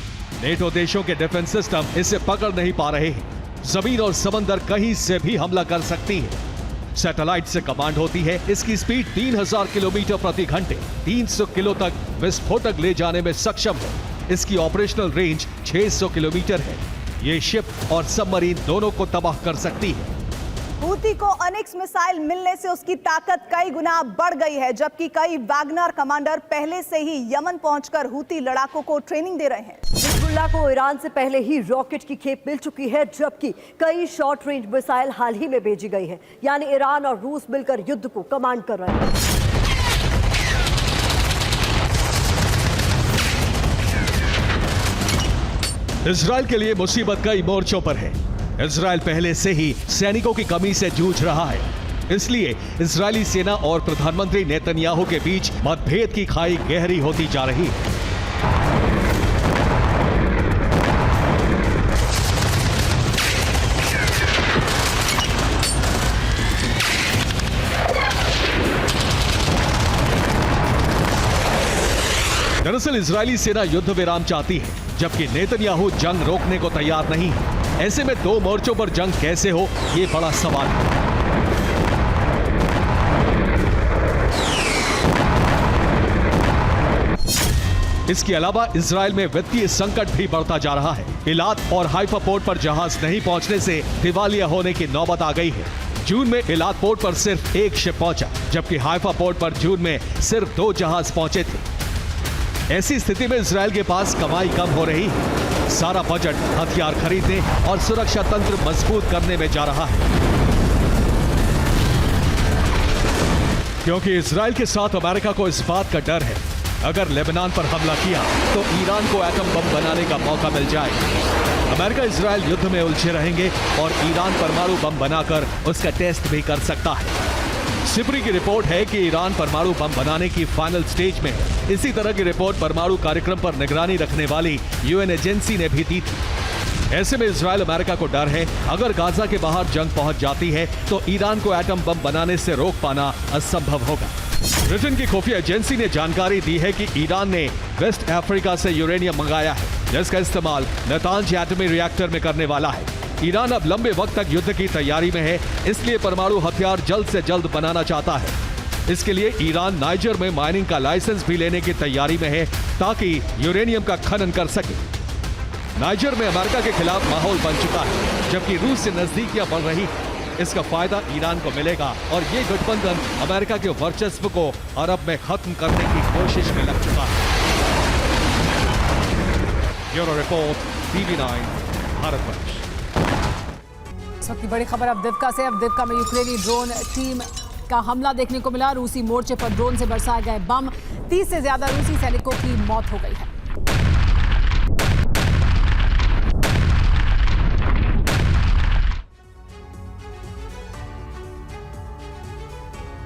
नेटो देशों के डिफेंस सिस्टम इसे पकड़ नहीं पा रहे हैं। जमीन और समंदर कहीं से भी हमला कर सकती है। सैटेलाइट से कमांड होती है। इसकी स्पीड 3000 किलोमीटर प्रति घंटे 300 किलो तक विस्फोटक ले जाने में सक्षम है। इसकी ऑपरेशनल रेंज 600 किलोमीटर है। ये शिप और सबमरीन दोनों को तबाह कर सकती है। हूती को ऑनिक्स मिसाइल मिलने से उसकी ताकत कई गुना बढ़ गई है, जबकि कई वैगनर कमांडर पहले से ही यमन पहुंचकर हूती लड़ाकों को ट्रेनिंग दे रहे हैं। हिजबुल्लाह को ईरान से पहले ही रॉकेट की खेप मिल चुकी है, जबकि कई शॉर्ट रेंज मिसाइल हाल ही में भेजी गई है। यानी ईरान और रूस मिलकर युद्ध को कमांड कर रहे हैं। इजराइल के लिए मुसीबत कई मोर्चों पर है। इजराइल पहले से ही सैनिकों की कमी से जूझ रहा है। इसलिए इजरायली सेना और प्रधानमंत्री नेतन्याहू के बीच मतभेद की खाई गहरी होती जा रही है। दरअसल इजरायली सेना युद्ध विराम चाहती है, जबकि नेतन्याहू जंग रोकने को तैयार नहीं है। ऐसे में दो मोर्चों पर जंग कैसे हो, ये बड़ा सवाल है। इसके अलावा इजराइल में वित्तीय संकट भी बढ़ता जा रहा है। इलात और हाइफा पोर्ट पर जहाज नहीं पहुंचने से दिवालिया होने की नौबत आ गई है। जून में इलात पोर्ट पर सिर्फ एक शिप पहुंचा, जबकि हाइफा पोर्ट पर जून में सिर्फ 2 जहाज पहुंचे थे। ऐसी स्थिति में इजराइल के पास कमाई कम हो रही है। सारा बजट हथियार खरीदने और सुरक्षा तंत्र मजबूत करने में जा रहा है, क्योंकि इजराइल के साथ अमेरिका को इस बात का डर है, अगर लेबनान पर हमला किया तो ईरान को एटम बम बनाने का मौका मिल जाएगा। अमेरिका इजराइल युद्ध में उलझे रहेंगे और ईरान परमाणु बम बनाकर उसका टेस्ट भी कर सकता है। सिप्री की रिपोर्ट है कि ईरान परमाणु बम बनाने की फाइनल स्टेज में है। इसी तरह की रिपोर्ट परमाणु कार्यक्रम पर निगरानी रखने वाली यूएन एजेंसी ने भी दी थी। ऐसे में इजराइल अमेरिका को डर है, अगर गाजा के बाहर जंग पहुंच जाती है तो ईरान को एटम बम बनाने से रोक पाना असंभव होगा। ब्रिटेन की खुफिया एजेंसी ने जानकारी दी है कि ईरान ने वेस्ट अफ्रीका से यूरेनियम मंगाया है, जिसका इस्तेमाल नेतांज एटमी रिएक्टर में करने वाला है। ईरान अब लंबे वक्त तक युद्ध की तैयारी में है, इसलिए परमाणु हथियार जल्द से जल्द बनाना चाहता है। इसके लिए ईरान नाइजर में माइनिंग का लाइसेंस भी लेने की तैयारी में है, ताकि यूरेनियम का खनन कर सके। नाइजर में अमेरिका के खिलाफ माहौल बन चुका है, जबकि रूस से नजदीकियां बढ़ रही है। इसका फायदा ईरान को मिलेगा और ये गठबंधन अमेरिका के वर्चस्व को अरब में खत्म करने की कोशिश में लग चुका है। Bureau report, TV9, Bharatvarsh. इस वक्त की बड़ी खबर अब दिवका से। अब दिवका में यूक्रेनी ड्रोन टीम का हमला देखने को मिला। रूसी मोर्चे पर ड्रोन से बरसाए गए बम। 30 से ज्यादा रूसी सैनिकों की मौत हो गई है।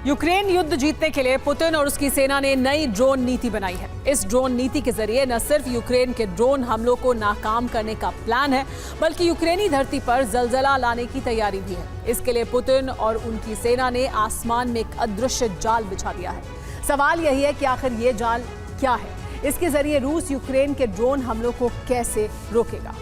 यूक्रेन युद्ध जीतने के लिए पुतिन और उसकी सेना ने नई ड्रोन नीति बनाई है। इस ड्रोन नीति के जरिए न सिर्फ यूक्रेन के ड्रोन हमलों को नाकाम करने का प्लान है, बल्कि यूक्रेनी धरती पर जलजला लाने की तैयारी भी है। इसके लिए पुतिन और उनकी सेना ने आसमान में एक अदृश्य जाल बिछा दिया है। सवाल यही है कि आखिर ये जाल क्या है? इसके जरिए रूस यूक्रेन के ड्रोन हमलों को कैसे रोकेगा?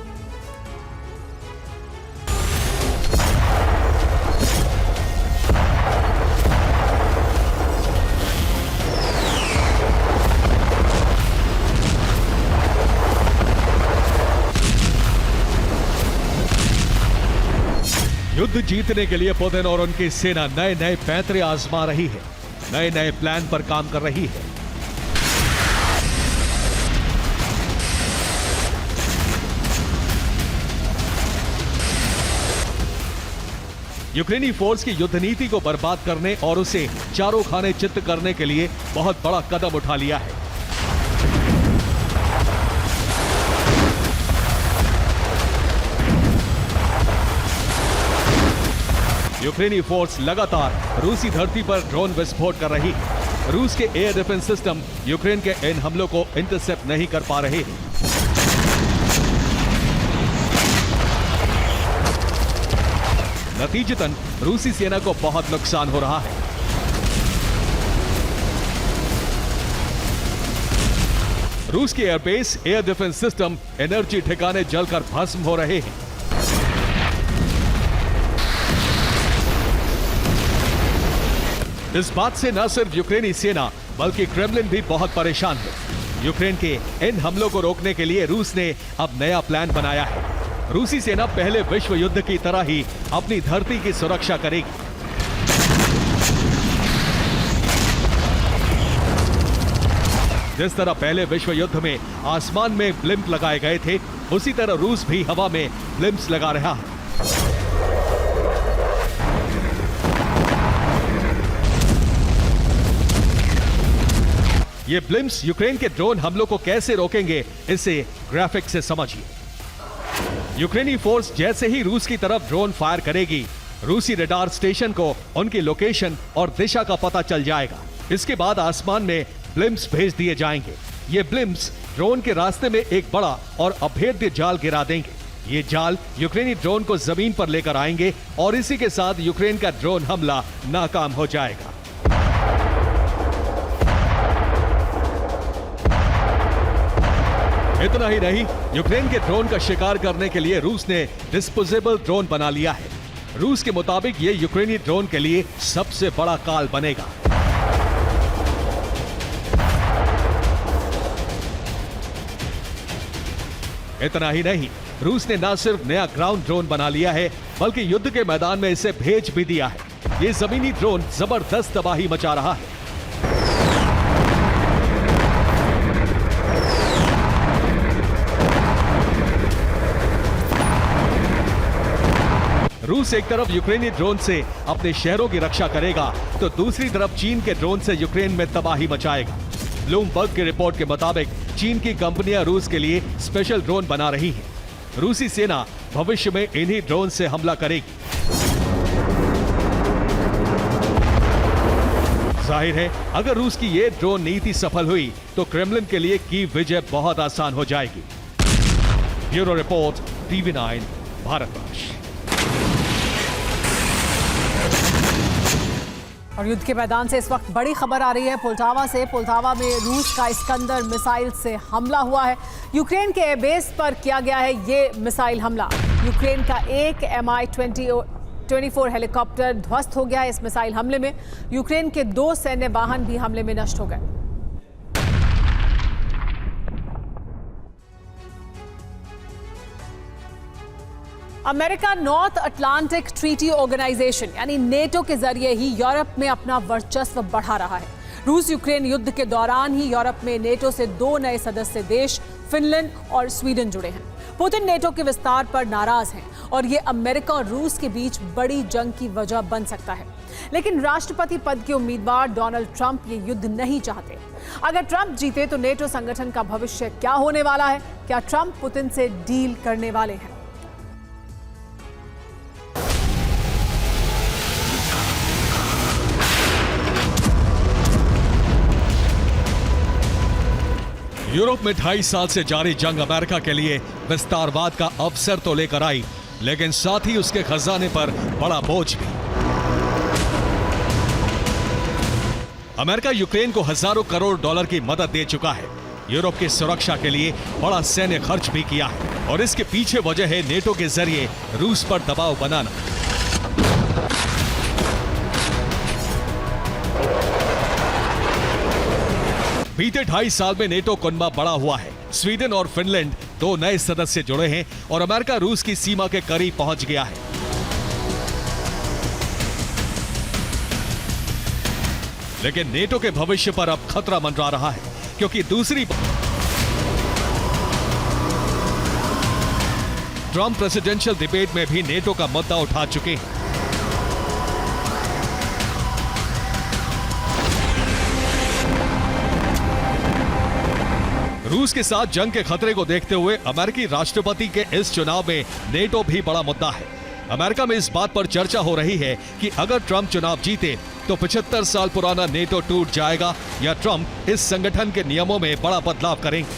युद्ध जीतने के लिए पुतिन और उनकी सेना नए नए पैंतरे आजमा रही है, नए नए प्लान पर काम कर रही है। यूक्रेनी फोर्स की युद्ध नीति को बर्बाद करने और उसे चारों खाने चित्त करने के लिए बहुत बड़ा कदम उठा लिया है। यूक्रेनी फोर्स लगातार रूसी धरती पर ड्रोन विस्फोट कर रही है। रूस के एयर डिफेंस सिस्टम यूक्रेन के इन हमलों को इंटरसेप्ट नहीं कर पा रहे हैं। नतीजतन रूसी सेना को बहुत नुकसान हो रहा है। रूस के airbase, air defence system, energy ठिकाने जलकर भस्म हो रहे हैं। इस बात से न सिर्फ यूक्रेनी सेना बल्कि क्रेमलिन भी बहुत परेशान है। यूक्रेन के इन हमलों को रोकने के लिए रूस ने अब नया प्लान बनाया है। रूसी सेना पहले विश्व युद्ध की तरह ही अपनी धरती की सुरक्षा करेगी। जिस तरह पहले विश्व युद्ध में आसमान में ब्लिम्प लगाए गए थे, उसी तरह रूस भी हवा में ब्लिम्प्स लगा रहा है। ये ब्लिम्प्स यूक्रेन के ड्रोन हमलों को कैसे रोकेंगे, इसे ग्राफिक से समझिए। यूक्रेनी फोर्स जैसे ही रूस की तरफ ड्रोन फायर करेगी, रूसी रडार स्टेशन को उनकी लोकेशन और दिशा का पता चल जाएगा। इसके बाद आसमान में ब्लिम्प्स भेज दिए जाएंगे। ये ब्लिम्प्स ड्रोन के रास्ते में एक बड़ा और अभेद्य जाल गिरा देंगे। ये जाल यूक्रेनी ड्रोन को जमीन पर लेकर आएंगे और इसी के साथ यूक्रेन का ड्रोन हमला नाकाम हो जाएगा। इतना ही नहीं, यूक्रेन के ड्रोन का शिकार करने के लिए रूस ने डिस्पोजेबल ड्रोन बना लिया है। रूस के मुताबिक ये यूक्रेनी ड्रोन के लिए सबसे बड़ा काल बनेगा। इतना ही नहीं, रूस ने न सिर्फ नया ग्राउंड ड्रोन बना लिया है, बल्कि युद्ध के मैदान में इसे भेज भी दिया है। ये जमीनी ड्रोन जबरदस्त तबाही मचा रहा है। रूस एक तरफ यूक्रेनी ड्रोन से अपने शहरों की रक्षा करेगा, तो दूसरी तरफ चीन के ड्रोन से यूक्रेन में तबाही मचाएगा। ब्लूमबर्ग की रिपोर्ट के मुताबिक चीन की कंपनियां रूस के लिए स्पेशल ड्रोन बना रही हैं। रूसी सेना भविष्य में इन्हीं ड्रोन से हमला करेगी। जाहिर है, अगर रूस की ये ड्रोन नीति सफल हुई तो क्रेमलिन के लिए कीव विजय बहुत आसान हो जाएगी। Bureau report, TV9 Bharatvarsh. और युद्ध के मैदान से इस वक्त बड़ी खबर आ रही है पोल्टावा से। पोल्टावा में रूस का इस्कंदर मिसाइल से हमला हुआ है। यूक्रेन के एयरबेस पर किया गया है ये मिसाइल हमला। यूक्रेन का एक Mi-24 हेलीकॉप्टर ध्वस्त हो गया है इस मिसाइल हमले में। यूक्रेन के 2 सैन्य वाहन भी हमले में नष्ट हो गए। America North Atlantic Treaty Organization यानी नेटो के जरिए ही यूरोप में अपना वर्चस्व बढ़ा रहा है। रूस यूक्रेन युद्ध के दौरान ही यूरोप में नेटो से 2 नए सदस्य देश फिनलैंड और स्वीडन जुड़े हैं। पुतिन नेटो के विस्तार पर नाराज हैं और ये अमेरिका और रूस के बीच बड़ी जंग की वजह बन सकता है। लेकिन राष्ट्रपति पद के उम्मीदवार डोनाल्ड ट्रंप ये युद्ध नहीं चाहते। अगर ट्रंप जीते तो नेटो संगठन का भविष्य क्या होने वाला है? क्या ट्रंप पुतिन से डील करने वाले हैं? यूरोप में 2.5 साल से जारी जंग अमेरिका के लिए विस्तारवाद का अवसर तो लेकर आई, लेकिन साथ ही उसके खजाने पर बड़ा बोझ भी। अमेरिका यूक्रेन को हजारों करोड़ डॉलर की मदद दे चुका है। यूरोप की सुरक्षा के लिए बड़ा सैन्य खर्च भी किया है और इसके पीछे वजह है नेटो के जरिए रूस पर दबाव बनाना। बीते 2.5 साल में नेटो कुनबा बड़ा हुआ है। स्वीडन और फिनलैंड 2 नए सदस्य जुड़े हैं और अमेरिका रूस की सीमा के करीब पहुंच गया है। लेकिन नेटो के भविष्य पर अब खतरा मंडरा रहा है, क्योंकि दूसरी ट्रंप प्रेसिडेंशियल डिबेट में भी नेटो का मुद्दा उठा चुके हैं। रूस के साथ जंग के खतरे को देखते हुए अमेरिकी राष्ट्रपति के इस चुनाव में नेटो भी बड़ा मुद्दा है। अमेरिका में इस बात पर चर्चा हो रही है कि अगर ट्रंप चुनाव जीते तो 75 साल पुराना नेटो टूट जाएगा या ट्रंप इस संगठन के नियमों में बड़ा बदलाव करेंगे।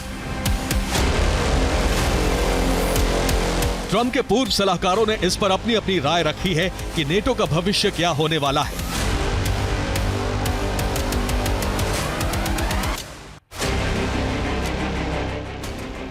ट्रंप के पूर्व सलाहकारों ने इस पर अपनी अपनी राय रखी है कि नेटो का भविष्य क्या होने वाला है।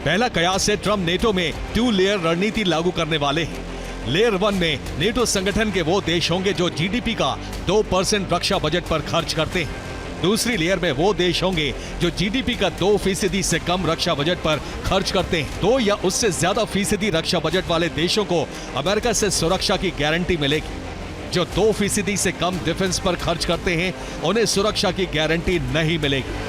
पहला कयास है ट्रंप नेटो में 2 लेयर रणनीति लागू करने वाले हैं। लेयर 1 में नेटो संगठन के वो देश होंगे जो जीडीपी का 2% रक्षा बजट पर खर्च करते हैं। दूसरी लेयर में वो देश होंगे जो जीडीपी का 2% से कम रक्षा बजट पर खर्च करते हैं। 2 या उससे ज्यादा फीसदी रक्षा बजट वाले देशों को अमेरिका से सुरक्षा की गारंटी मिलेगी। जो 2% से कम डिफेंस पर खर्च करते हैं उन्हें सुरक्षा की गारंटी नहीं मिलेगी।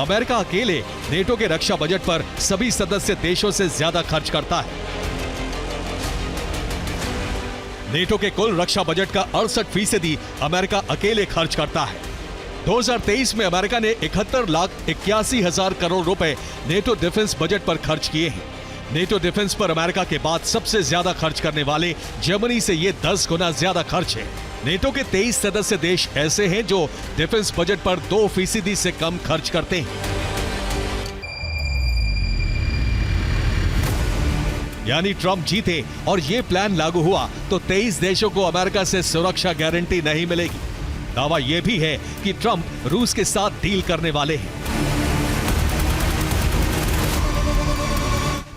अमेरिका अकेले नेटो के रक्षा बजट पर सभी सदस्य देशों से ज्यादा खर्च करता है। नेटो के कुल रक्षा बजट का 68% अमेरिका अकेले खर्च करता है। 2023 में अमेरिका ने 71,81,000 करोड़ रुपए नेटो डिफेंस बजट पर खर्च किए हैं। नेटो डिफेंस पर अमेरिका के बाद सबसे ज्यादा खर्च करने वाले जर्मनी से ये 10 गुना ज्यादा खर्च है। नेटो के 23 सदस्य देश ऐसे हैं जो डिफेंस बजट पर 2% से कम खर्च करते हैं। यानी ट्रंप जीते और ये प्लान लागू हुआ तो 23 देशों को अमेरिका से सुरक्षा गारंटी नहीं मिलेगी। दावा यह भी है कि ट्रंप रूस के साथ डील करने वाले हैं।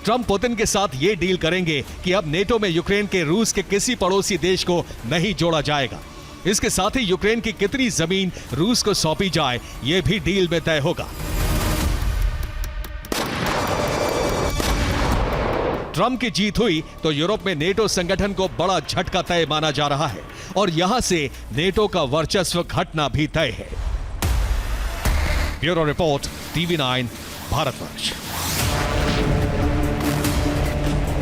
ट्रंप पुतिन के साथ ये डील करेंगे कि अब नेटो में यूक्रेन के रूस के किसी पड़ोसी देश को नहीं जोड़ा जाएगा। इसके साथ ही यूक्रेन की कितनी जमीन रूस को सौंपी जाए ये भी डील में तय होगा। ट्रंप की जीत हुई तो यूरोप में नेटो संगठन को बड़ा झटका तय माना जा रहा है और यहां से नेटो का वर्चस्व घटना भी तय है। Bureau report, TV9 Bharatvarsh.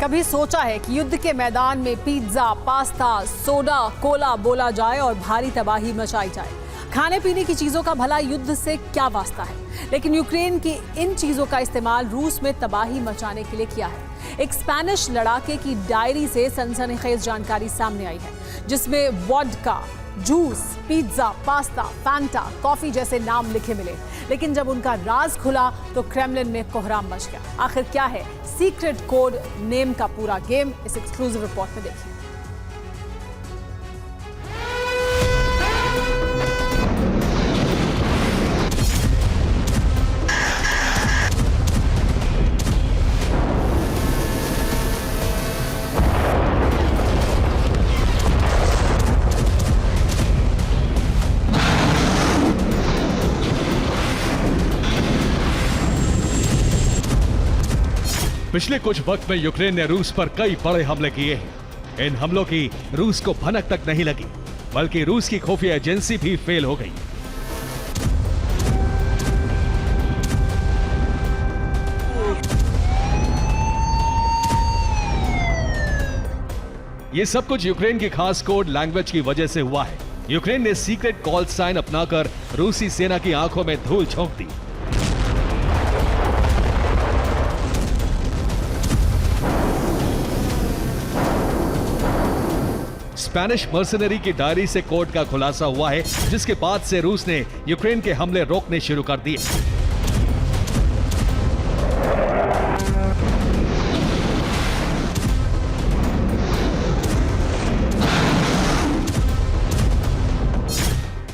कभी सोचा है कि युद्ध के मैदान में पिज्जा, पास्ता, सोडा, कोला बोला जाए और भारी तबाही मचाई जाए? खाने पीने की चीजों का भला युद्ध से क्या वास्ता है? लेकिन यूक्रेन की इन चीजों का इस्तेमाल रूस में तबाही मचाने के लिए किया है। एक स्पेनिश लड़ाके की डायरी से सनसनीखेज जानकारी सामने आई है, जिसमें vodka, juice, pizza, pasta, Fanta, coffee जैसे नाम लिखे मिले। लेकिन जब उनका राज खुला तो क्रेमलिन में कोहराम मच गया। आखिर क्या है सीक्रेट कोड नेम का पूरा गेम? इस एक्सक्लूसिव रिपोर्ट में देखिए। पिछले कुछ वक्त में यूक्रेन ने रूस पर कई बड़े हमले किए हैं। इन हमलों की रूस को भनक तक नहीं लगी, बल्कि रूस की खुफिया एजेंसी भी फेल हो गई। ये सब कुछ यूक्रेन की खास कोड लैंग्वेज की वजह से हुआ है। यूक्रेन ने सीक्रेट कॉल साइन अपनाकर रूसी सेना की आंखों में धूल झोंक दी। स्पेनिश मर्सनरी की डायरी से कोड का खुलासा हुआ है, जिसके बाद से रूस ने यूक्रेन के हमले रोकने शुरू कर दिए।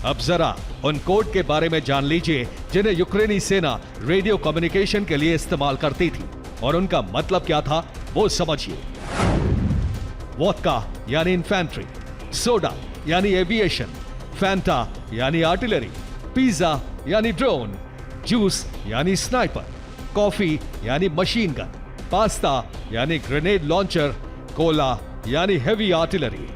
अब जरा उन कोड के बारे में जान लीजिए जिन्हें यूक्रेनी सेना रेडियो कम्युनिकेशन के लिए इस्तेमाल करती थी, और उनका मतलब क्या था वो समझिए। वोडका यानी इन्फेंट्री, सोडा यानी एविएशन, फैंटा यानी आर्टिलरी, पिज्जा यानी ड्रोन, जूस यानी स्नाइपर, कॉफी यानी मशीन गन, पास्ता यानी ग्रेनेड लॉन्चर, कोला यानी हेवी आर्टिलरी।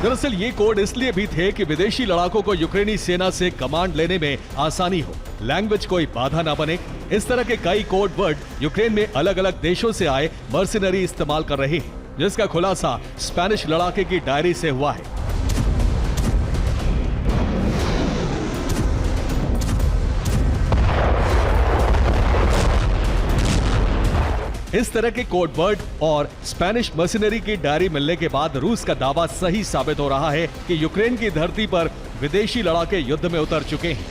दरअसल ये कोड इसलिए भी थे कि विदेशी लड़ाकों को यूक्रेनी सेना से कमांड लेने में आसानी हो, लैंग्वेज कोई बाधा ना बने। इस तरह के कई कोड वर्ड यूक्रेन में अलग अलग देशों से आए मर्सिनरी इस्तेमाल कर रहे हैं, जिसका खुलासा स्पेनिश लड़ाके की डायरी से हुआ है। इस तरह के कोड वर्ड और स्पेनिश मशीनरी की डायरी मिलने के बाद रूस का दावा सही साबित हो रहा है कि यूक्रेन की धरती पर विदेशी लड़ाके युद्ध में उतर चुके हैं।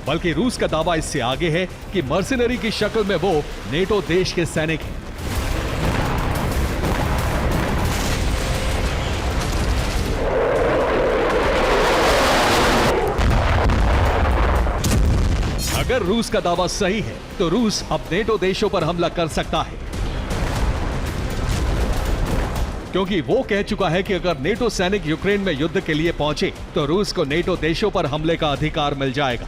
बल्कि रूस का दावा इससे आगे है कि मर्सिनरी की शक्ल में वो नेटो देश के सैनिक हैं। अगर रूस का दावा सही है तो रूस अब नेटो देशों पर हमला कर सकता है, क्योंकि वो कह चुका है कि अगर नेटो सैनिक यूक्रेन में युद्ध के लिए पहुंचे तो रूस को नेटो देशों पर हमले का अधिकार मिल जाएगा।